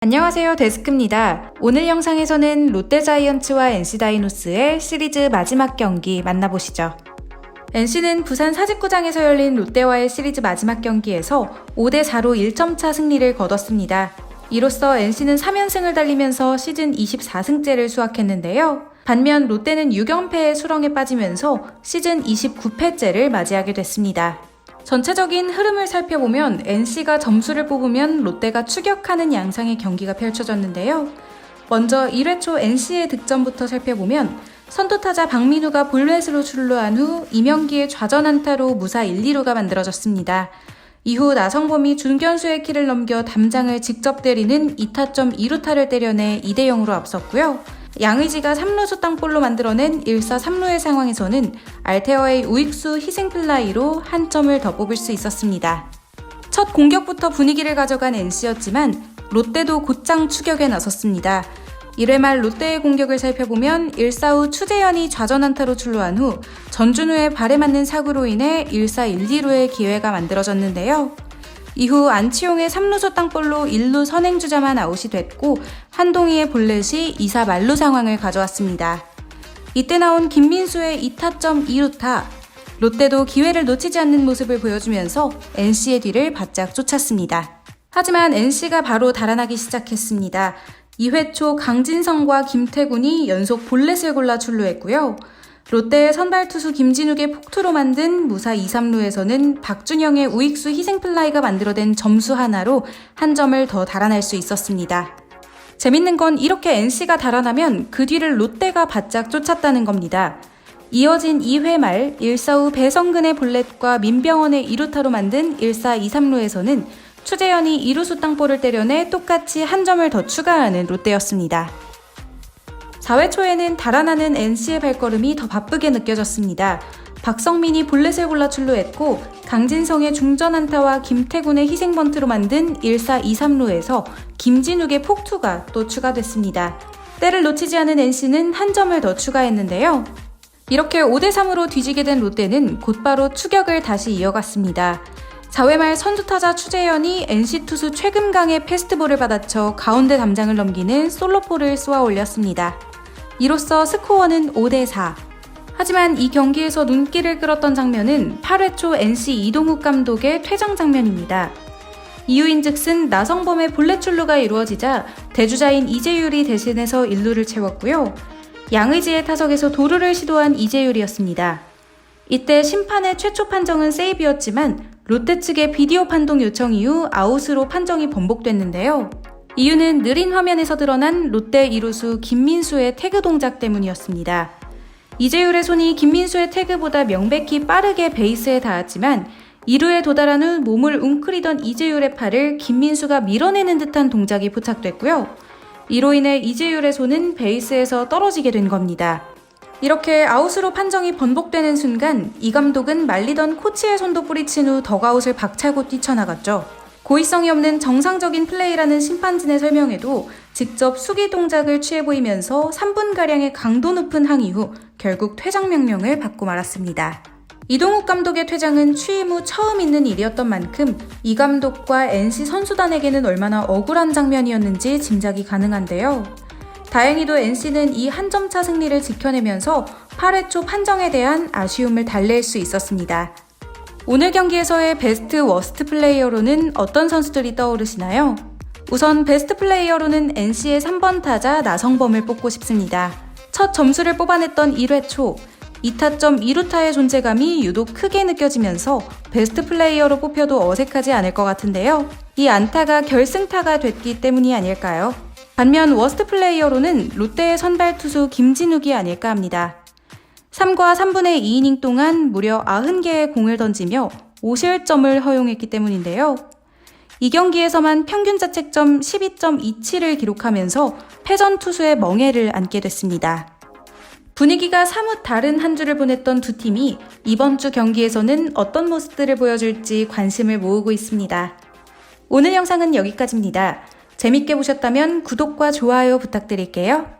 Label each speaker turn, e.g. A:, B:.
A: 안녕하세요, 데스크입니다. 오늘 영상에서는 롯데자이언츠와 NC다이노스의 시리즈 마지막 경기 만나보시죠. NC는 부산 사직구장에서 열린 롯데와의 시리즈 마지막 경기에서 5대4로 1점차 승리를 거뒀습니다. 이로써 NC는 3연승을 달리면서 시즌 24승째를 수확했는데요. 반면 롯데는 6연패의 수렁에 빠지면서 시즌 29패째를 맞이하게 됐습니다. 전체적인 흐름을 살펴보면 NC가 점수를 뽑으면 롯데가 추격하는 양상의 경기가 펼쳐졌는데요. 먼저 1회 초 NC의 득점부터 살펴보면 선두타자 박민우가 볼넷으로 출루한 후 이명기의 좌전 안타로 무사 1, 2루가 만들어졌습니다. 이후 나성범이 중견수의 키를 넘겨 담장을 직접 때리는 2타점 2루타를 때려내 2대 0으로 앞섰고요. 양의지가 3루수 땅볼로 만들어낸 1사 3루의 상황에서는 알테어의 우익수 희생플라이로 한 점을 더 뽑을 수 있었습니다. 첫 공격부터 분위기를 가져간 NC였지만 롯데도 곧장 추격에 나섰습니다. 1회 말 롯데의 공격을 살펴보면 1사 후 추재현이 좌전 안타로 출루한 후 전준우의 발에 맞는 사구로 인해 1사 1, 2루의 기회가 만들어졌는데요. 이후 안치홍의 3루수 땅볼로 1루 선행주자만 아웃이 됐고 한동희의 볼넷이 2사 만루 상황을 가져왔습니다. 이때 나온 김민수의 2타점 2루타, 롯데도 기회를 놓치지 않는 모습을 보여주면서 NC의 뒤를 바짝 쫓았습니다. 하지만 NC가 바로 달아나기 시작했습니다. 2회 초 강진성과 김태군이 연속 볼넷을 골라 출루했고요. 롯데의 선발 투수 김진욱의 폭투로 만든 무사 2, 3루에서는 박준영의 우익수 희생플라이가 만들어낸 점수 하나로 한 점을 더 달아날 수 있었습니다. 재밌는 건 이렇게 NC가 달아나면 그 뒤를 롯데가 바짝 쫓았다는 겁니다. 이어진 2회 말 1사 후 배성근의 볼넷과 민병헌의 2루타로 만든 1사 2, 3루에서는 추재현이 2루수 땅볼을 때려내 똑같이 한 점을 더 추가하는 롯데였습니다. 4회 초에는 달아나는 NC의 발걸음이 더 바쁘게 느껴졌습니다. 박성민이 볼넷을 골라 출루했고 강진성의 중전 안타와 김태군의 희생번트로 만든 1사 2, 3루에서 김진욱의 폭투가 또 추가됐습니다. 때를 놓치지 않은 NC는 한 점을 더 추가했는데요. 이렇게 5대3으로 뒤지게 된 롯데는 곧바로 추격을 다시 이어갔습니다. 4회 말 선두타자 추재현이 NC 투수 최금강의 패스트볼을 받아쳐 가운데 담장을 넘기는 솔로포를 쏘아 올렸습니다. 이로써 스코어는 5대4. 하지만 이 경기에서 눈길을 끌었던 장면은 8회 초 NC 이동욱 감독의 퇴장 장면입니다. 이유인즉슨 나성범의 볼넷 출루가 이루어지자 대주자인 이재율이 대신해서 1루를 채웠고요. 양의지의 타석에서 도루를 시도한 이재율이었습니다. 이때 심판의 최초 판정은 세이브였지만 롯데 측의 비디오 판독 요청 이후 아웃으로 판정이 번복됐는데요. 이유는 느린 화면에서 드러난 롯데 이루수 김민수의 태그 동작 때문이었습니다. 이재율의 손이 김민수의 태그보다 명백히 빠르게 베이스에 닿았지만 2루에 도달한 후 몸을 웅크리던 이재율의 팔을 김민수가 밀어내는 듯한 동작이 포착됐고요. 이로 인해 이재율의 손은 베이스에서 떨어지게 된 겁니다. 이렇게 아웃으로 판정이 번복되는 순간 이 감독은 말리던 코치의 손도 뿌리친 후 덕아웃을 박차고 뛰쳐나갔죠. 고의성이 없는 정상적인 플레이라는 심판진의 설명에도 직접 수기 동작을 취해 보이면서 3분가량의 강도 높은 항의 후 결국 퇴장 명령을 받고 말았습니다. 이동욱 감독의 퇴장은 취임 후 처음 있는 일이었던 만큼 이 감독과 NC 선수단에게는 얼마나 억울한 장면이었는지 짐작이 가능한데요. 다행히도 NC는 이 한 점차 승리를 지켜내면서 8회 초 판정에 대한 아쉬움을 달랠 수 있었습니다. 오늘 경기에서의 베스트 워스트 플레이어로는 어떤 선수들이 떠오르시나요? 우선 베스트 플레이어로는 NC의 3번 타자 나성범을 뽑고 싶습니다. 첫 점수를 뽑아냈던 1회 초 2타점 2루타의 존재감이 유독 크게 느껴지면서 베스트 플레이어로 뽑혀도 어색하지 않을 것 같은데요. 이 안타가 결승타가 됐기 때문이 아닐까요? 반면 워스트 플레이어로는 롯데의 선발 투수 김진욱이 아닐까 합니다. 3과 3분의 2이닝 동안 무려 90개의 공을 던지며 5실점을 허용했기 때문인데요. 이 경기에서만 평균 자책점 12.27을 기록하면서 패전 투수의 멍해를 안게 됐습니다. 분위기가 사뭇 다른 한 주를 보냈던 두 팀이 이번 주 경기에서는 어떤 모습들을 보여줄지 관심을 모으고 있습니다. 오늘 영상은 여기까지입니다. 재밌게 보셨다면 구독과 좋아요 부탁드릴게요.